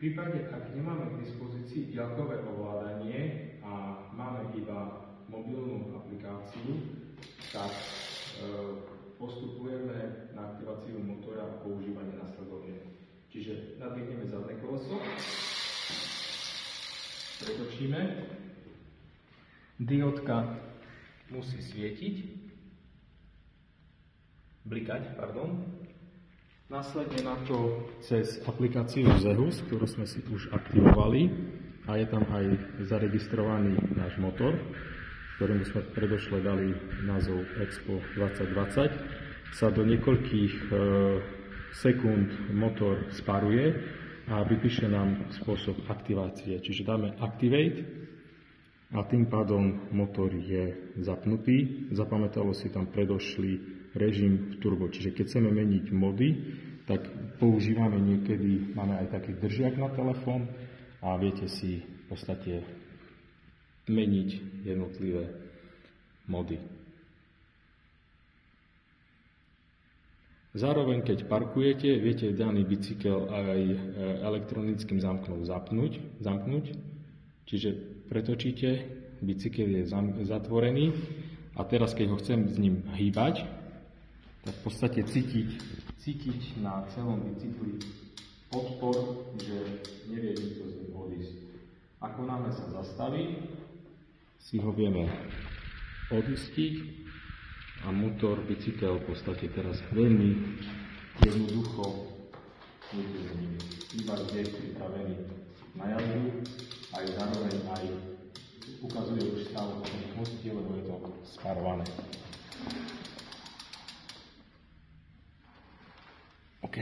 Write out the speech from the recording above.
prípade, ak nemáme k dispozícii diaľkové ovládanie a máme iba mobilnú aplikáciu, tak postupujeme na aktiváciu motora a používanie nasledovne. Čiže nadvihneme zadné koleso, pretočíme, diódka musí svietiť, blikať, pardon. Následne na to cez aplikáciu Zehus, ktorú sme si už aktivovali, a je tam aj zaregistrovaný náš motor, ktorému sme predošle dali názov Expo 2020, sa do niekoľkých sekúnd motor spáruje a vypíše nám spôsob aktivácie. Čiže dáme Activate a tým pádom motor je zapnutý. Zapamätalo si tam predošlý režim v turbo. Čiže keď chceme meniť mody, tak používame niekedy, máme aj taký držiak na telefón a viete si v podstate meniť jednotlivé mody. Zároveň, keď parkujete, viete daný bicykel aj elektronickým zámkom zamknúť, čiže pretočíte, bicykel je zatvorený a teraz, keď ho chcem s ním hýbať, tak v podstate cítiť na celom bicykli odpor, že nevie nikto z ním odísť. Ako náhle sa zastaví, si ho vieme odistiť a motor, bicykel v podstate teraz veľmi jednoducho ide z ním. Iba je pripravený na jazdu, aj zároveň aj ukazuje už stav rýchlosti, lebo je to spárované. OK.